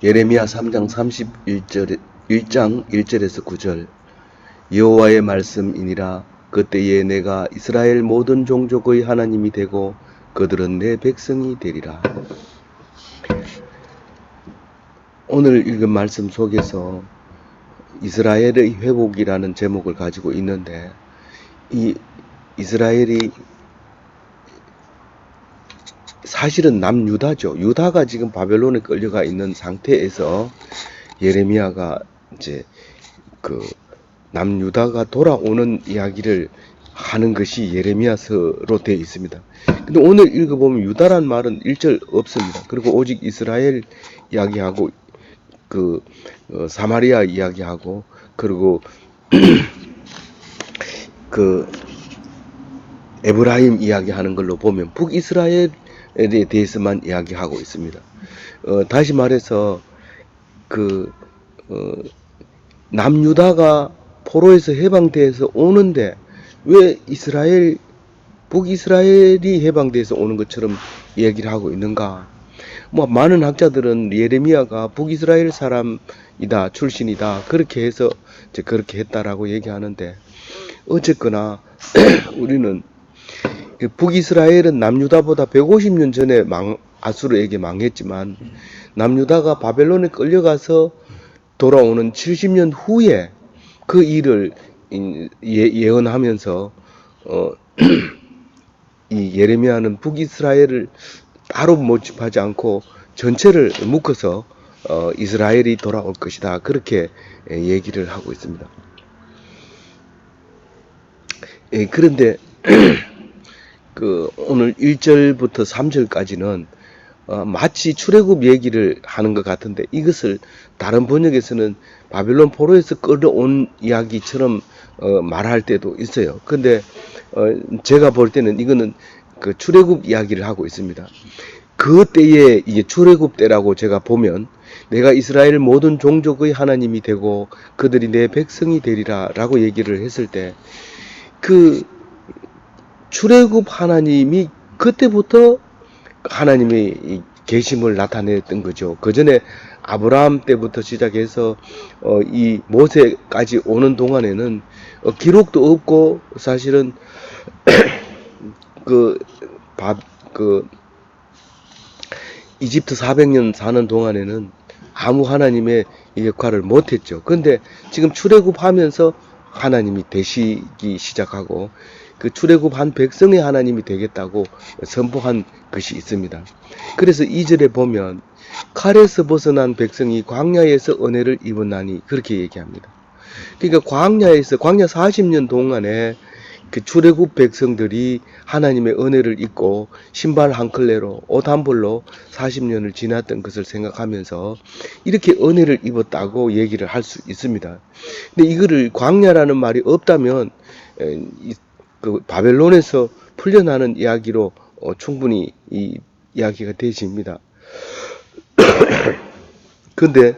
예레미야 3장 1절에서 9절. 여호와의 말씀이니라. 그때에 내가 이스라엘 모든 종족의 하나님이 되고 그들은 내 백성이 되리라. 오늘 읽은 말씀 속에서 이스라엘의 회복이라는 제목을 가지고 있는데, 이 이스라엘이 사실은 남유다죠. 유다가 지금 바벨론에 끌려가 있는 상태에서 예레미야가 이제 그 남유다가 돌아오는 이야기를 하는 것이 예레미야서로 되어 있습니다. 근데 오늘 읽어보면 유다란 말은 1절 없습니다. 그리고 오직 이스라엘 이야기하고 사마리아 이야기하고, 그리고 그 에브라임 이야기하는 걸로 보면 북이스라엘에 대해서만 이야기하고 있습니다. 다시 말해서 남유다가 포로에서 해방돼서 오는데 왜 북이스라엘이 해방돼서 오는 것처럼 얘기를 하고 있는가? 많은 학자들은 예레미야가 북이스라엘 사람이다, 출신이다, 그렇게 해서 이제 그렇게 했다라고 얘기하는데, 어쨌거나 우리는 북이스라엘은 남유다보다 150년 전에 아수르에게 망했지만, 남유다가 바벨론에 끌려가서 돌아오는 70년 후에 그 일을 예언하면서 이 예레미야는 북이스라엘을 따로 모집하지 않고 전체를 묶어서 이스라엘이 돌아올 것이다, 그렇게 얘기를 하고 있습니다. 그런데 오늘 1절부터 3절까지는 마치 출애굽 얘기를 하는 것 같은데, 이것을 다른 번역에서는 바벨론 포로에서 끌어온 이야기처럼 말할 때도 있어요. 근데 제가 볼 때는 이거는 그 출애굽 이야기를 하고 있습니다. 그 때에 이게 출애굽 때라고 제가 보면, 내가 이스라엘 모든 종족의 하나님이 되고 그들이 내 백성이 되리라 라고 얘기를 했을 때, 그 출애굽 하나님이 그때부터 하나님의 계심을 나타냈던 거죠. 그 전에 아브라함 때부터 시작해서 이 모세까지 오는 동안에는 기록도 없고, 사실은 이집트 400년 사는 동안에는 아무 하나님의 역할을 못했죠. 근데 지금 출애굽하면서 하나님이 되시기 시작하고, 그 출애굽한 백성의 하나님이 되겠다고 선포한 것이 있습니다. 그래서 2절에 보면 칼에서 벗어난 백성이 광야에서 은혜를 입었나니, 그렇게 얘기합니다. 그러니까 광야 40년 동안에 그 출애굽 백성들이 하나님의 은혜를 입고 신발 한 켤레로 옷 한 벌로 40년을 지났던 것을 생각하면서 이렇게 은혜를 입었다고 얘기를 할 수 있습니다. 근데 이거를 광야라는 말이 없다면 그 바벨론에서 풀려나는 이야기로 충분히 이 이야기가 되집니다. 근데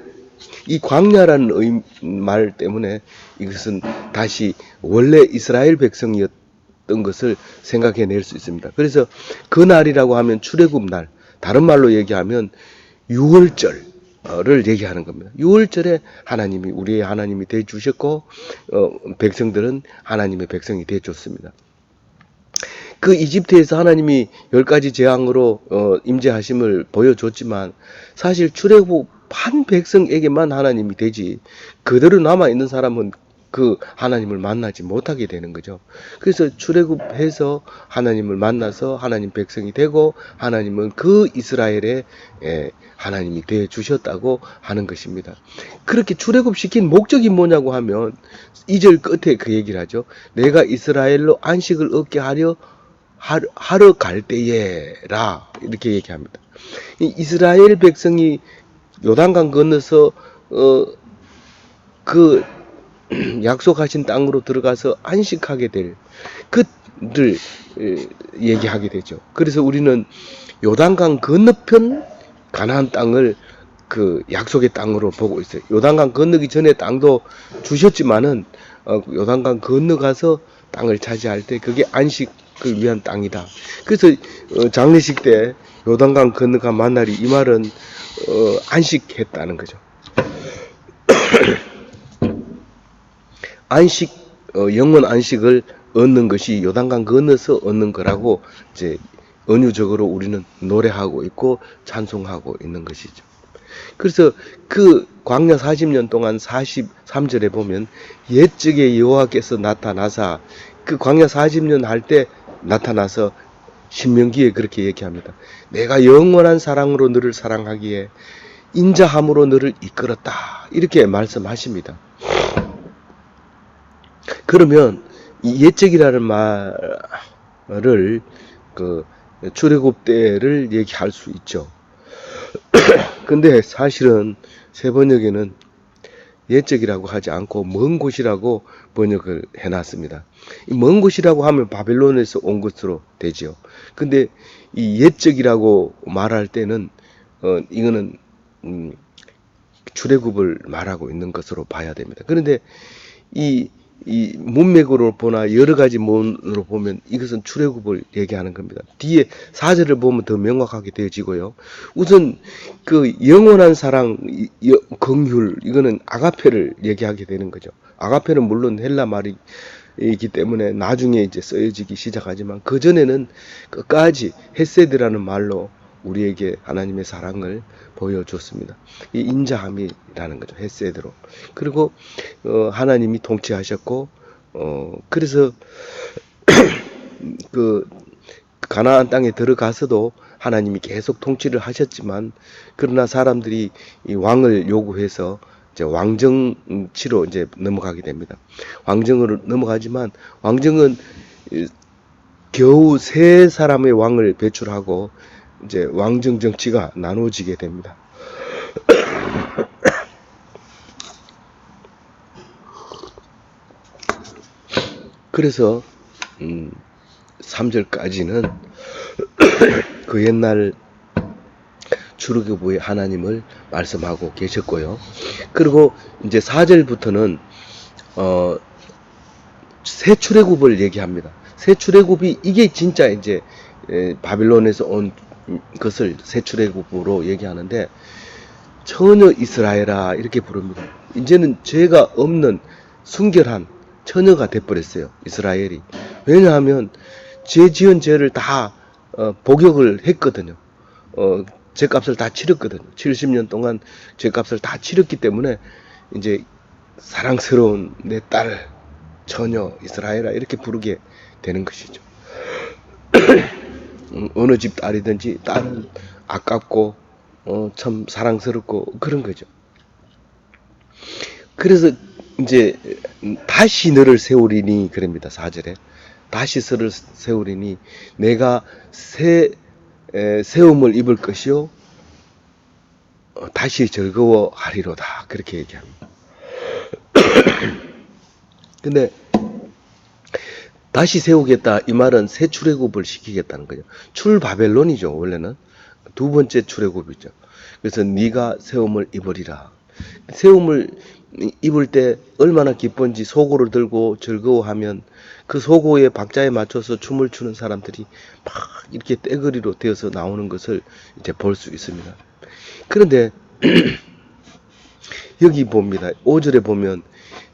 이 광야라는 말 때문에 이것은 다시 원래 이스라엘 백성이었던 것을 생각해낼 수 있습니다. 그래서 그 날이라고 하면 출애굽 날, 다른 말로 얘기하면 6월절을 얘기하는 겁니다. 6월절에 하나님이 우리의 하나님이 되어 주셨고, 백성들은 하나님의 백성이 되어 줬습니다. 그 이집트에서 하나님이 10가지 재앙으로 임재하심을 보여줬지만, 사실 출애굽한 백성에게만 하나님이 되지, 그대로 남아있는 사람은 그 하나님을 만나지 못하게 되는 거죠. 그래서 출애굽해서 하나님을 만나서 하나님 백성이 되고, 하나님은 그 이스라엘의 하나님이 되어 주셨다고 하는 것입니다. 그렇게 출애굽시킨 목적이 뭐냐고 하면 2절 끝에 그 얘기를 하죠. 내가 이스라엘로 안식을 얻게 하러 갈 때에라, 이렇게 얘기합니다. 이스라엘 백성이 요단강 건너서 그 약속하신 땅으로 들어가서 안식하게 될 그들 얘기하게 되죠. 그래서 우리는 요단강 건너편 가나안 땅을 그 약속의 땅으로 보고 있어요. 요단강 건너기 전에 땅도 주셨지만은 요단강 건너가서 땅을 차지할 때 그게 안식을 위한 땅이다. 그래서 장례식 때 요단강 건너가 만나리, 이 말은 안식했다는 거죠. 안식, 영원 안식을 얻는 것이 요단강 건너서 얻는 거라고 이제 은유적으로 우리는 노래하고 있고 찬송하고 있는 것이죠. 그래서 그 광야 40년 동안 43절에 보면 옛적에 여호와께서 나타나사, 그 광야 40년 할 때 나타나서 신명기에 그렇게 얘기합니다. 내가 영원한 사랑으로 너를 사랑하기에 인자함으로 너를 이끌었다, 이렇게 말씀하십니다. 그러면 이 옛적이라는 말을 그 출애굽 때를 얘기할 수 있죠. 근데 사실은 새 번역에는 옛적이라고 하지 않고 먼 곳이라고 번역을 해놨습니다. 이 먼 곳이라고 하면 바벨론에서 온 것으로 되지요. 근데 이 옛적이라고 말할 때는 이거는 출애굽을 말하고 있는 것으로 봐야 됩니다. 그런데 이 문맥으로 보나 여러 가지 문으로 보면 이것은 출애굽을 얘기하는 겁니다. 뒤에 4절을 보면 더 명확하게 되어지고요. 우선 그 영원한 사랑, 긍휼, 이거는 아가페를 얘기하게 되는 거죠. 아가페는 물론 헬라 말이기 때문에 나중에 이제 쓰여지기 시작하지만 그 전에는 끝까지 헤세드라는 말로 우리에게 하나님의 사랑을 보여줬습니다. 이 인자함이라는 거죠. 헤세드로. 그리고 하나님이 통치하셨고, 그래서 그 가나안 땅에 들어가서도 하나님이 계속 통치를 하셨지만, 그러나 사람들이 이 왕을 요구해서 이제 왕정치로 이제 넘어가게 됩니다. 왕정으로 넘어가지만 왕정은 겨우 3사람의 왕을 배출하고 이제 왕정 정치가 나눠지게 됩니다. 그래서 3절까지는 그 옛날 출애굽의 하나님을 말씀하고 계셨고요. 그리고 이제 4절부터는 새 출애굽을 얘기합니다. 새 출애굽이 이게 진짜 이제 바빌론에서 온 것을 새 출애굽으로 얘기하는데, 처녀 이스라엘아 이렇게 부릅니다. 이제는 죄가 없는 순결한 처녀가 돼버렸어요, 이스라엘이. 왜냐하면 죄 지은 죄를 다 복역을 했거든요. 죄값을 다 치렀거든요. 70년 동안 죄값을 다 치렀기 때문에 이제 사랑스러운 내 딸 처녀 이스라엘아 이렇게 부르게 되는 것이죠. 어느 집 딸이든지 딸은 아깝고 참 사랑스럽고 그런 거죠. 그래서 이제 다시 너를 세우리니 그럽니다. 4절에 다시 너를 세우리니 내가 세움을 입을 것이요 다시 즐거워하리로다, 그렇게 얘기합니다. 근데 다시 세우겠다 이 말은 새 출애굽을 시키겠다는 거죠. 출바벨론이죠. 원래는 두 번째 출애굽이죠. 그래서 네가 세움을 입으리라. 세움을 입을 때 얼마나 기쁜지 소고를 들고 즐거워하면 그 소고의 박자에 맞춰서 춤을 추는 사람들이 막 이렇게 떼거리로 되어서 나오는 것을 이제 볼 수 있습니다. 그런데 여기 봅니다. 5절에 보면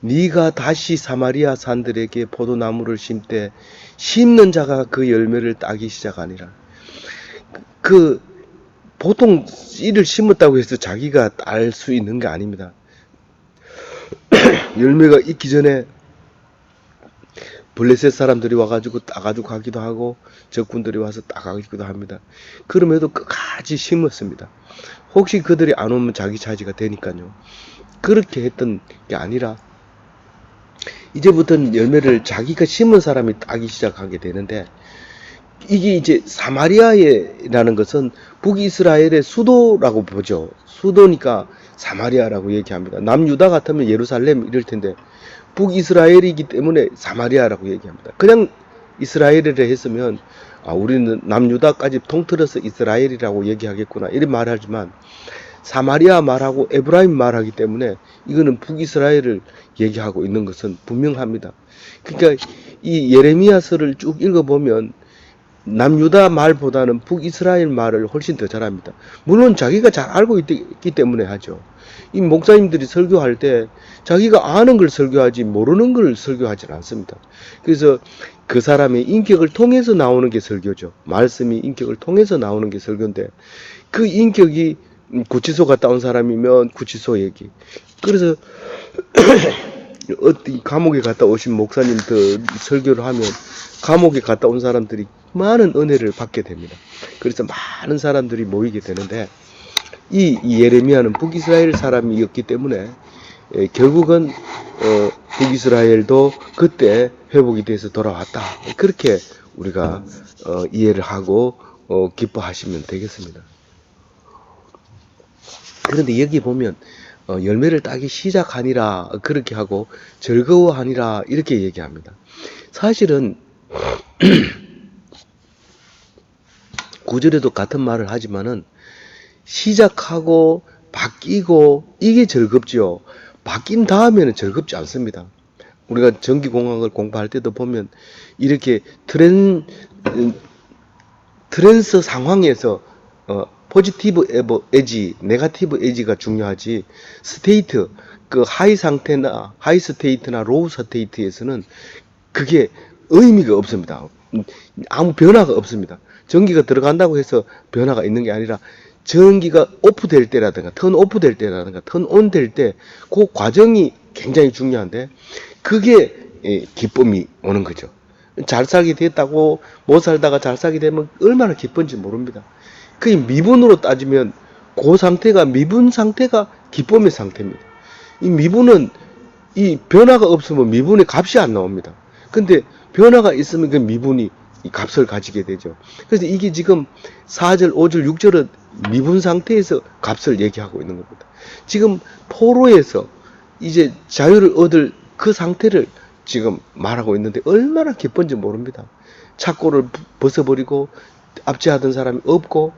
네가 다시 사마리아 산들에게 포도나무를 심되 심는 자가 그 열매를 따기 시작하니라. 그 보통 씨를 심었다고 해서 자기가 딸 수 있는 게 아닙니다. 열매가 있기 전에 블레셋 사람들이 와가지고 따가지고 가기도 하고 적군들이 와서 따가기도 합니다. 그럼에도 끝까지 심었습니다. 혹시 그들이 안 오면 자기 차지가 되니까요. 그렇게 했던 게 아니라 이제부터는 열매를 자기가 심은 사람이 따기 시작하게 되는데, 이게 이제 사마리아라는 것은 북이스라엘의 수도라고 보죠. 수도니까 사마리아라고 얘기합니다. 남유다 같으면 예루살렘 이럴 텐데 북이스라엘이기 때문에 사마리아라고 얘기합니다. 그냥 이스라엘이라 했으면 우리는 남유다까지 통틀어서 이스라엘이라고 얘기하겠구나 이런 말하지만, 사마리아 말하고 에브라임 말하기 때문에 이거는 북이스라엘을 얘기하고 있는 것은 분명합니다. 그러니까 이 예레미야서를 쭉 읽어보면 남유다 말보다는 북이스라엘 말을 훨씬 더 잘합니다. 물론 자기가 잘 알고 있기 때문에 하죠. 이 목사님들이 설교할 때 자기가 아는 걸 설교하지 모르는 걸 설교하지 않습니다. 그래서 그 사람의 인격을 통해서 나오는 게 설교죠. 말씀이 인격을 통해서 나오는 게 설교인데, 그 인격이 구치소 갔다 온 사람이면 구치소 얘기. 그래서 어디 감옥에 갔다 오신 목사님들 설교를 하면 감옥에 갔다 온 사람들이 많은 은혜를 받게 됩니다. 그래서 많은 사람들이 모이게 되는데, 이 예레미야는 북이스라엘 사람이었기 때문에 결국은 북이스라엘도 그때 회복이 돼서 돌아왔다. 그렇게 우리가 이해를 하고 기뻐하시면 되겠습니다. 그런데 여기 보면 열매를 따기 시작하니라 그렇게 하고 즐거워하니라 이렇게 얘기합니다. 사실은 9절에도 같은 말을 하지만은 시작하고 바뀌고 이게 즐겁지요. 바뀐 다음에는 즐겁지 않습니다. 우리가 전기공학을 공부할 때도 보면 이렇게 트랜스 상황에서 포지티브 에지, 네가티브 에지가 중요하지, 스테이트, 그 하이 상태나 하이 스테이트나 로우 스테이트에서는 그게 의미가 없습니다. 아무 변화가 없습니다. 전기가 들어간다고 해서 변화가 있는 게 아니라 전기가 오프 될 때라든가 턴 오프 될 때라든가 턴 온 될 때 그 과정이 굉장히 중요한데, 그게 기쁨이 오는 거죠. 잘 살게 됐다고 못 살다가 잘 살게 되면 얼마나 기쁜지 모릅니다. 그게 미분으로 따지면 그 상태가, 미분 상태가 기쁨의 상태입니다. 이 미분은 이 변화가 없으면 미분의 값이 안 나옵니다. 근데 변화가 있으면 그 미분이 이 값을 가지게 되죠. 그래서 이게 지금 4절, 5절, 6절은 미분 상태에서 값을 얘기하고 있는 겁니다. 지금 포로에서 이제 자유를 얻을 그 상태를 지금 말하고 있는데 얼마나 기쁜지 모릅니다. 착고를 벗어버리고 압제하던 사람이 없고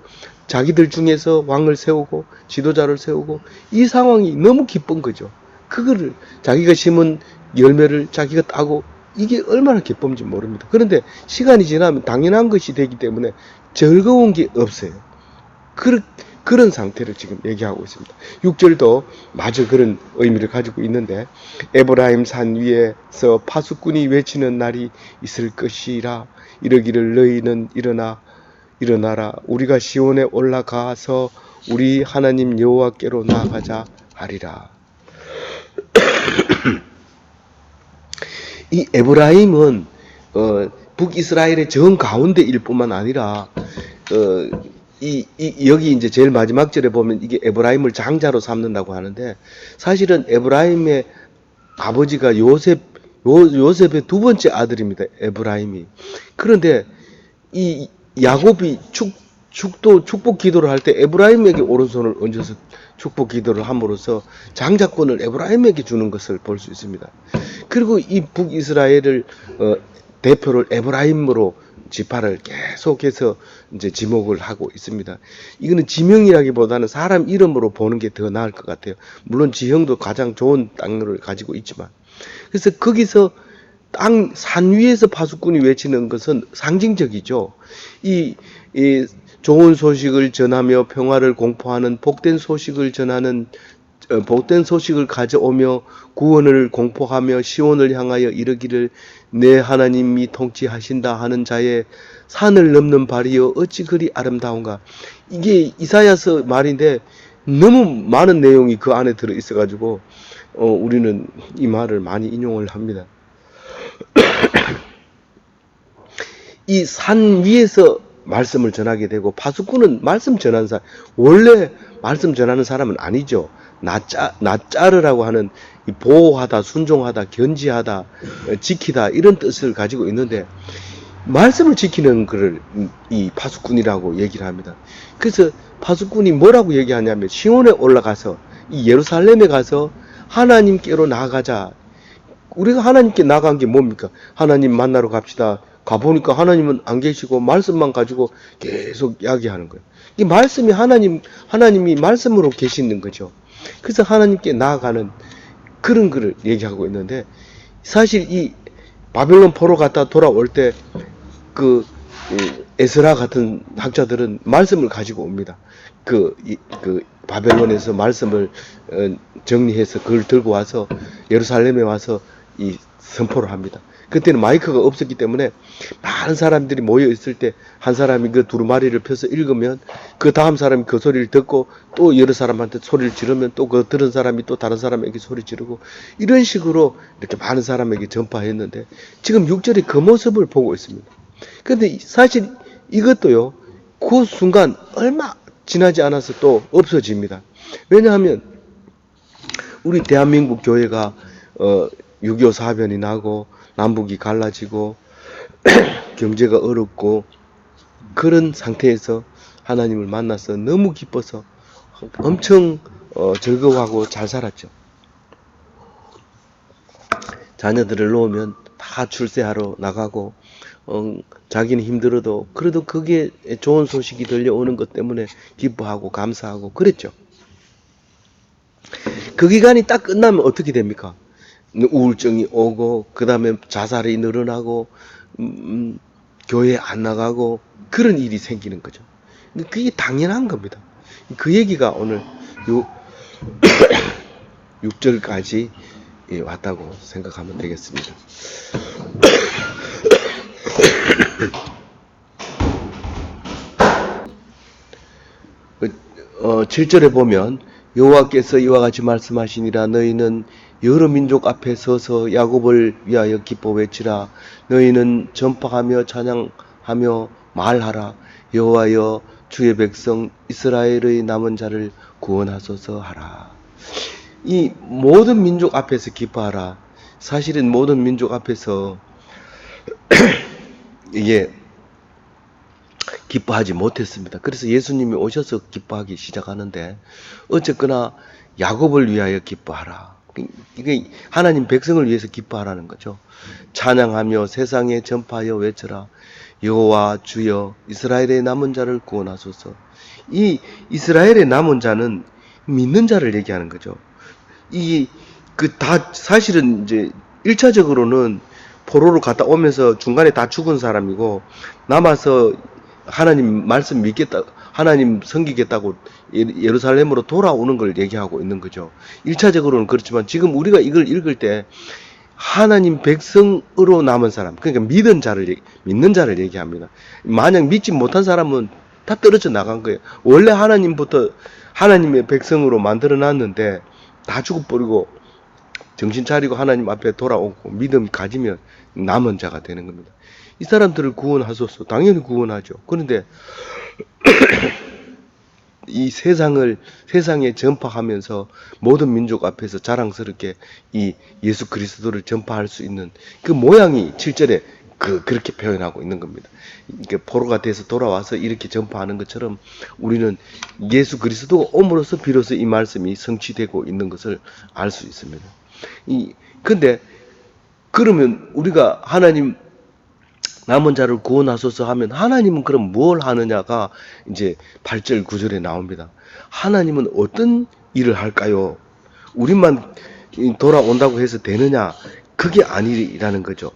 자기들 중에서 왕을 세우고 지도자를 세우고 이 상황이 너무 기쁜 거죠. 그거를 자기가 심은 열매를 자기가 따고 이게 얼마나 기쁜지 모릅니다. 그런데 시간이 지나면 당연한 것이 되기 때문에 즐거운 게 없어요. 그런 상태를 지금 얘기하고 있습니다. 6절도 마저 그런 의미를 가지고 있는데, 에브라임 산 위에서 파수꾼이 외치는 날이 있을 것이라. 이러기를 너희는 일어나라. 우리가 시온에 올라가서 우리 하나님 여호와께로 나아가자 하리라. 이 에브라임은 북이스라엘의 정 가운데일 뿐만 아니라 여기 이제 제일 마지막 절에 보면 이게 에브라임을 장자로 삼는다고 하는데, 사실은 에브라임의 아버지가 요셉의 두 번째 아들입니다. 에브라임이. 그런데 이 야곱이 축복 기도를 할 때 에브라임에게 오른손을 얹어서 축복 기도를 함으로써 장자권을 에브라임에게 주는 것을 볼 수 있습니다. 그리고 이 북이스라엘을 대표를 에브라임으로 지파를 계속해서 이제 지목을 하고 있습니다. 이거는 지명이라기보다는 사람 이름으로 보는 게 더 나을 것 같아요. 물론 지형도 가장 좋은 땅을 가지고 있지만. 그래서 거기서 산 위에서 파수꾼이 외치는 것은 상징적이죠. 이 좋은 소식을 전하며 평화를 공포하는 복된 소식을 전하는, 복된 소식을 가져오며 구원을 공포하며 시온을 향하여 이르기를 내 하나님이 통치하신다 하는 자의 산을 넘는 발이여 어찌 그리 아름다운가. 이게 이사야서 말인데 너무 많은 내용이 그 안에 들어 있어 가지고 우리는 이 말을 많이 인용을 합니다. 이 산 위에서 말씀을 전하게 되고, 파수꾼은 말씀 전하는 사람, 원래 말씀 전하는 사람은 아니죠. 나짜르라고 하는 보호하다, 순종하다, 견지하다, 지키다 이런 뜻을 가지고 있는데, 말씀을 지키는 것을 이 파수꾼이라고 얘기를 합니다. 그래서 파수꾼이 뭐라고 얘기하냐면, 시온에 올라가서 이 예루살렘에 가서 하나님께로 나아가자. 우리가 하나님께 나간 게 뭡니까? 하나님 만나러 갑시다. 가보니까 하나님은 안 계시고 말씀만 가지고 계속 이야기하는 거예요. 이 말씀이 하나님이 말씀으로 계시는 거죠. 그래서 하나님께 나아가는 그런 거를 얘기하고 있는데, 사실 이 바벨론 포로 갔다 돌아올 때 에스라 같은 학자들은 말씀을 가지고 옵니다. 그 바벨론에서 말씀을 정리해서 그걸 들고 와서 예루살렘에 와서 이 선포를 합니다. 그때는 마이크가 없었기 때문에 많은 사람들이 모여 있을 때 한 사람이 그 두루마리를 펴서 읽으면 그 다음 사람이 그 소리를 듣고 또 여러 사람한테 소리를 지르면 또 그 들은 사람이 또 다른 사람에게 소리 지르고 이런 식으로 이렇게 많은 사람에게 전파했는데 지금 6절에 그 모습을 보고 있습니다. 근데 사실 이것도요, 그 순간 얼마 지나지 않아서 또 없어집니다. 왜냐하면 우리 대한민국 교회가 6.25 사변이 나고 남북이 갈라지고 경제가 어렵고 그런 상태에서 하나님을 만나서 너무 기뻐서 엄청 즐거워하고 잘 살았죠. 자녀들을 놓으면 다 출세하러 나가고 자기는 힘들어도 그래도 그게 좋은 소식이 들려오는 것 때문에 기뻐하고 감사하고 그랬죠. 그 기간이 딱 끝나면 어떻게 됩니까? 우울증이 오고 그 다음에 자살이 늘어나고 교회 안 나가고 그런 일이 생기는 거죠. 그게 당연한 겁니다. 그 얘기가 오늘 6절까지 왔다고 생각하면 되겠습니다. 7절에 보면 여호와께서 이와 같이 말씀하시니라. 너희는 여러 민족 앞에 서서 야곱을 위하여 기뻐 외치라. 너희는 전파하며 찬양하며 말하라. 여호와여 주의 백성 이스라엘의 남은 자를 구원하소서 하라. 이 모든 민족 앞에서 기뻐하라. 사실은 모든 민족 앞에서 이게 기뻐하지 못했습니다. 그래서 예수님이 오셔서 기뻐하기 시작하는데 어쨌거나 야곱을 위하여 기뻐하라. 이게 하나님 백성을 위해서 기뻐하라는 거죠. 찬양하며 세상에 전파하여 외쳐라. 여호와 주여 이스라엘의 남은 자를 구원하소서. 이 이스라엘의 남은 자는 믿는 자를 얘기하는 거죠. 다 사실은 이제 1차적으로는 포로로 갔다 오면서 중간에 다 죽은 사람이고 남아서 하나님 말씀 믿겠다, 하나님 섬기겠다고 예루살렘으로 돌아오는 걸 얘기하고 있는 거죠. 1차적으로는 그렇지만 지금 우리가 이걸 읽을 때 하나님 백성으로 남은 사람, 그러니까 믿는 자를 얘기합니다. 만약 믿지 못한 사람은 다 떨어져 나간 거예요. 원래 하나님부터 하나님의 백성으로 만들어 놨는데 다 죽어버리고 정신 차리고 하나님 앞에 돌아오고 믿음 가지면 남은 자가 되는 겁니다. 이 사람들을 구원하소서. 당연히 구원하죠. 그런데 이 세상에 전파하면서 모든 민족 앞에서 자랑스럽게 이 예수 그리스도를 전파할 수 있는 그 모양이 7절에 그렇게 표현하고 있는 겁니다. 이렇게 포로가 돼서 돌아와서 이렇게 전파하는 것처럼 우리는 예수 그리스도가 옴으로써 비로소 이 말씀이 성취되고 있는 것을 알 수 있습니다. 근데 그러면 우리가 하나님 남은 자를 구원하소서 하면 하나님은 그럼 뭘 하느냐가 이제 8절 9절에 나옵니다. 하나님은 어떤 일을 할까요? 우리만 돌아온다고 해서 되느냐? 그게 아니라는 거죠.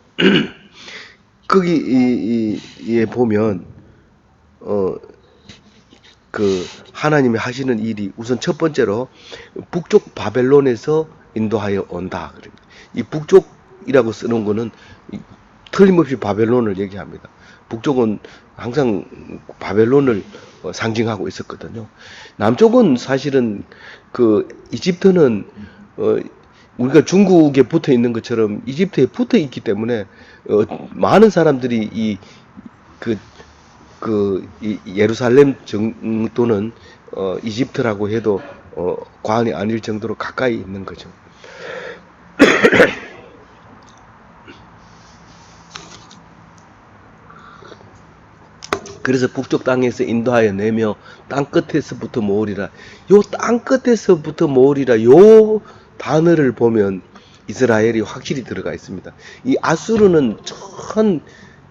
거기에 보면 그 하나님이 하시는 일이 우선 첫 번째로 북쪽 바벨론에서 인도하여 온다. 이 북쪽이라고 쓰는 거는 틀림없이 바벨론을 얘기합니다. 북쪽은 항상 바벨론을 상징하고 있었거든요. 남쪽은 사실은 그 이집트는 우리가 중국에 붙어 있는 것처럼 이집트에 붙어 있기 때문에 많은 사람들이 이 예루살렘 정도는 이집트라고 해도 과언이 아닐 정도로 가까이 있는 거죠. 그래서 북쪽 땅에서 인도하여 내며 땅 끝에서부터 모으리라. 요 땅 끝에서부터 모으리라 요 단어를 보면 이스라엘이 확실히 들어가 있습니다. 이 아수르는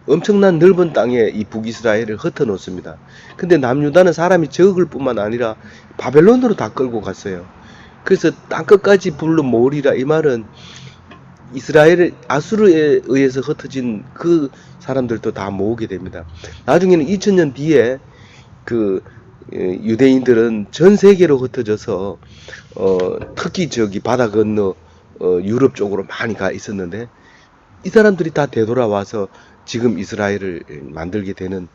엄청난 넓은 땅에 이 북이스라엘을 흩어놓습니다. 근데 남유다는 사람이 적을 뿐만 아니라 바벨론으로 다 끌고 갔어요. 그래서 땅 끝까지 불러 모으리라 이 말은 이스라엘의 아수르에 의해서 흩어진 그 사람들도 다 모으게 됩니다. 나중에는 2000년 뒤에 그 유대인들은 전 세계로 흩어져서 특히 저기 바다 건너 유럽 쪽으로 많이 가 있었는데 이 사람들이 다 되돌아와서 지금 이스라엘을 만들게 되는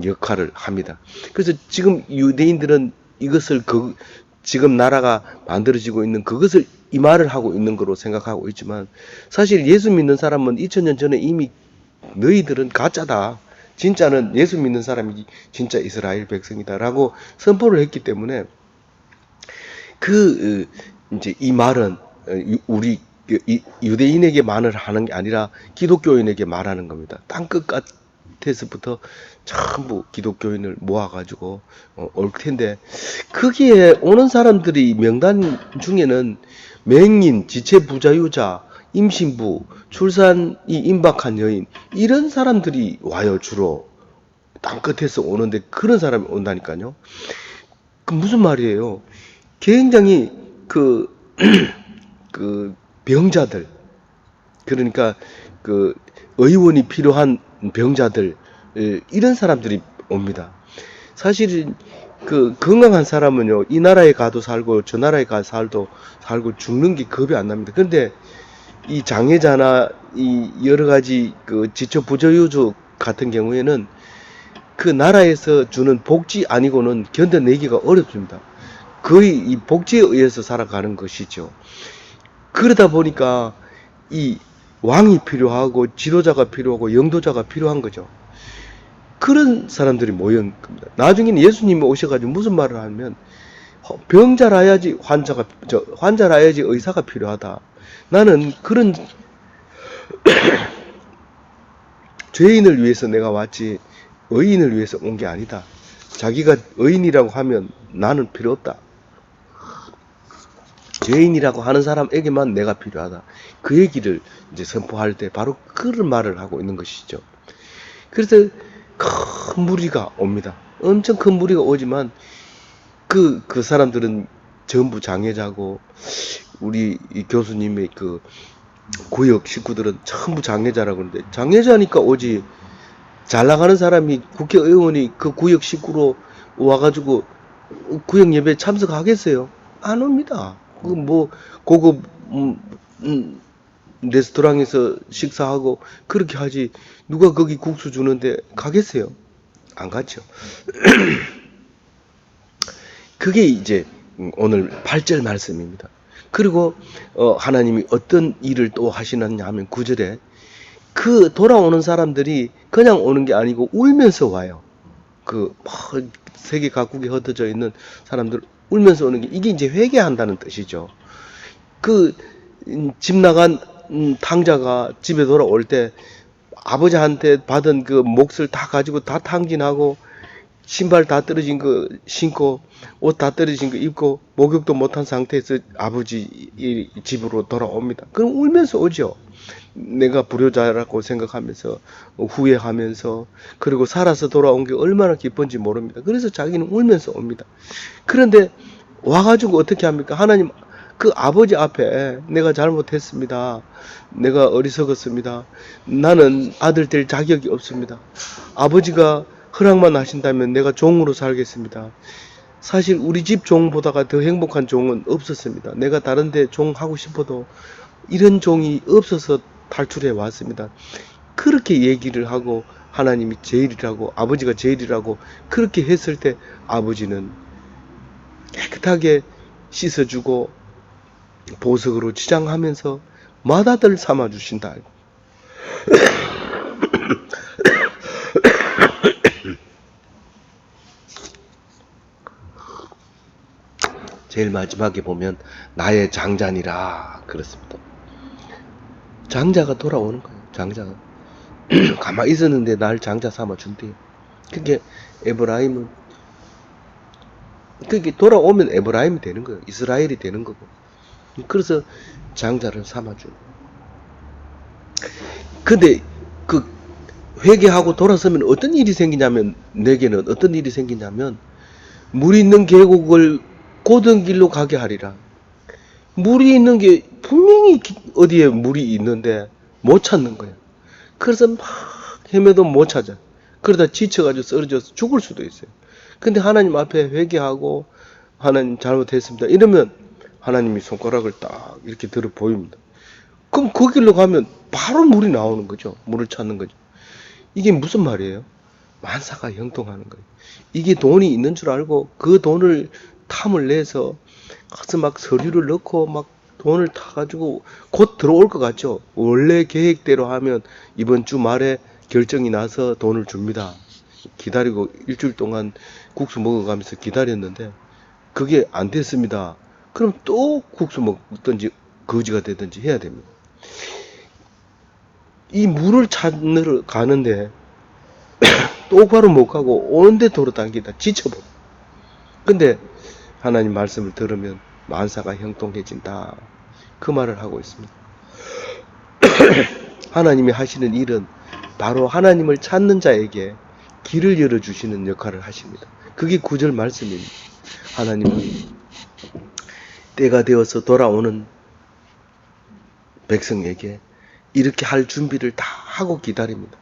역할을 합니다. 그래서 지금 유대인들은 이것을 지금 나라가 만들어지고 있는 그것을 임하를 하고 있는 거로 생각하고 있지만 사실 예수 믿는 사람은 2000년 전에 이미 너희들은 가짜다. 진짜는 예수 믿는 사람이 진짜 이스라엘 백성이다라고 선포를 했기 때문에 이제 이 말은 우리 유대인에게 말을 하는 게 아니라 기독교인에게 말하는 겁니다. 땅 끝까지부터 전부 기독교인을 모아가지고 올 텐데 거기에 오는 사람들이 명단 중에는 맹인, 지체 부자유자, 임신부, 출산이 임박한 여인 이런 사람들이 와요. 주로 땅 끝에서 오는데 그런 사람이 온다니까요. 그 무슨 말이에요? 굉장히 그 병자들, 그러니까 그 의원이 필요한 병자들 이런 사람들이 옵니다. 사실 그 건강한 사람은요 이 나라에 가도 살고 저 나라에 가도 살고 죽는 게 겁이 안 납니다. 그런데 이 장애자나 이 여러 가지 그 지체 부저유주 같은 경우에는 그 나라에서 주는 복지 아니고는 견뎌내기가 어렵습니다. 거의 이 복지에 의해서 살아가는 것이죠. 그러다 보니까 이 왕이 필요하고 지도자가 필요하고 영도자가 필요한 거죠. 그런 사람들이 모인 겁니다. 나중에는 예수님이 오셔가지고 무슨 말을 하면 병자라야지 환자라야지 의사가 필요하다. 나는 그런 죄인을 위해서 내가 왔지 의인을 위해서 온 게 아니다. 자기가 의인이라고 하면 나는 필요 없다. 죄인이라고 하는 사람에게만 내가 필요하다. 그 얘기를 이제 선포할 때 바로 그런 말을 하고 있는 것이죠. 그래서 큰 무리가 옵니다. 엄청 큰 무리가 오지만 그 사람들은 전부 장애자고 우리 이 교수님의 그 구역 식구들은 전부 장애자라고 그러는데 장애자니까 오지 잘 나가는 사람이 국회의원이 그 구역 식구로 와가지고 구역 예배에 참석하겠어요? 안 옵니다. 그 뭐 고급 레스토랑에서 식사하고 그렇게 하지 누가 거기 국수 주는데 가겠어요? 안 가죠. 그게 이제 오늘 8절 말씀입니다. 그리고 하나님이 어떤 일을 또 하시느냐 하면 9절에 그 돌아오는 사람들이 그냥 오는 게 아니고 울면서 와요. 세계 각국에 흩어져 있는 사람들 울면서 오는 게 이게 이제 회개한다는 뜻이죠. 집 나간 탕자가 집에 돌아올 때 아버지한테 받은 그 몫을 다 가지고 다 탕진하고 신발 다 떨어진 거 신고 옷 다 떨어진 거 입고 목욕도 못한 상태에서 아버지 집으로 돌아옵니다. 그럼 울면서 오죠. 내가 불효자라고 생각하면서 후회하면서 그리고 살아서 돌아온 게 얼마나 기쁜지 모릅니다. 그래서 자기는 울면서 옵니다. 그런데 와가지고 어떻게 합니까? 하나님 그 아버지 앞에 내가 잘못했습니다. 내가 어리석었습니다. 나는 아들 될 자격이 없습니다. 아버지가 허락만 하신다면 내가 종으로 살겠습니다. 사실 우리 집 종보다가 더 행복한 종은 없었습니다. 내가 다른 데 종 하고 싶어도 이런 종이 없어서 탈출해 왔습니다. 그렇게 얘기를 하고 하나님이 제일이라고 아버지가 제일이라고 그렇게 했을 때 아버지는 깨끗하게 씻어주고 보석으로 치장하면서 맏아들 삼아주신다. 제일 마지막에 보면 나의 장자니라 그렇습니다. 장자가 돌아오는 거예요. 장자가 가만히 있었는데 날 장자 삼아 준대요. 그게 에브라임은 그게 돌아오면 에브라임이 되는 거예요. 이스라엘이 되는 거고. 그래서 장자를 삼아주고. 근데 그 회개하고 돌아서면 어떤 일이 생기냐면 내게는 어떤 일이 생기냐면 물 있는 계곡을 고든 길로 가게 하리라. 물이 있는 게 분명히 어디에 물이 있는데 못 찾는 거예요. 그래서 막 헤매도 못 찾아. 그러다 지쳐가지고 쓰러져서 죽을 수도 있어요. 근데 하나님 앞에 회개하고 하나님 잘못했습니다. 이러면 하나님이 손가락을 딱 이렇게 들어 보입니다. 그럼 그 길로 가면 바로 물이 나오는 거죠. 물을 찾는 거죠. 이게 무슨 말이에요? 만사가 형통하는 거예요. 이게 돈이 있는 줄 알고 그 돈을 탐을 내서 가서 막 서류를 넣고 막 돈을 타가지고 곧 들어올 것 같죠? 원래 계획대로 하면 이번 주 말에 결정이 나서 돈을 줍니다. 기다리고 일주일 동안 국수 먹어가면서 기다렸는데 그게 안 됐습니다. 그럼 또 국수 먹든지 거지가 되든지 해야 됩니다. 이 물을 찾으러 가는데 똑바로 못 가고 오는데 도로 당기다 지쳐버려. 근데 하나님 말씀을 들으면 만사가 형통해진다. 그 말을 하고 있습니다. 하나님이 하시는 일은 바로 하나님을 찾는 자에게 길을 열어주시는 역할을 하십니다. 그게 9절 말씀입니다. 하나님은 때가 되어서 돌아오는 백성에게 이렇게 할 준비를 다 하고 기다립니다.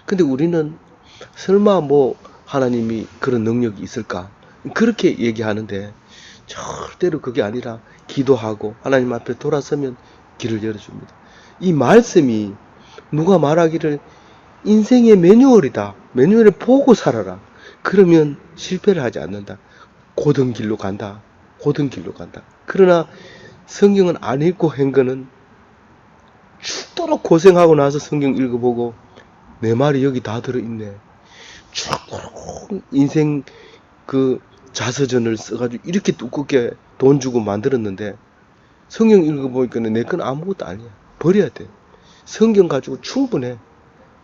근데 우리는 설마 뭐 하나님이 그런 능력이 있을까? 그렇게 얘기하는데 절대로 그게 아니라 기도하고 하나님 앞에 돌아서면 길을 열어줍니다. 이 말씀이 누가 말하기를 인생의 매뉴얼이다. 매뉴얼을 보고 살아라. 그러면 실패를 하지 않는다. 고든 길로 간다. 고든 길로 간다. 그러나 성경은 안 읽고 한 거는 죽도록 고생하고 나서 성경 읽어보고 내 말이 여기 다 들어있네. 죽도록 인생 그 자서전을 써가지고 이렇게 두껍게 돈 주고 만들었는데 성경 읽어보니까 내 건 아무것도 아니야. 버려야 돼. 성경 가지고 충분해.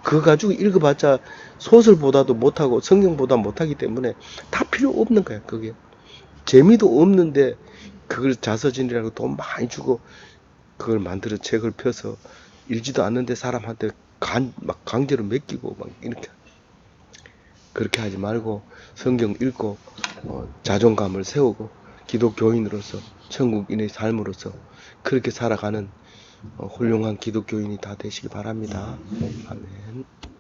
그거 가지고 읽어봤자 소설보다도 못하고 성경보다 못하기 때문에 다 필요 없는 거야. 그게 재미도 없는데 그걸 자서전이라고 돈 많이 주고 그걸 만들어 책을 펴서 읽지도 않는데 사람한테 막 강제로 맡기고 막 이렇게 그렇게 하지 말고 성경 읽고 자존감을 세우고 기독교인으로서 천국인의 삶으로서 그렇게 살아가는 훌륭한 기독교인이 다 되시기 바랍니다. 아멘.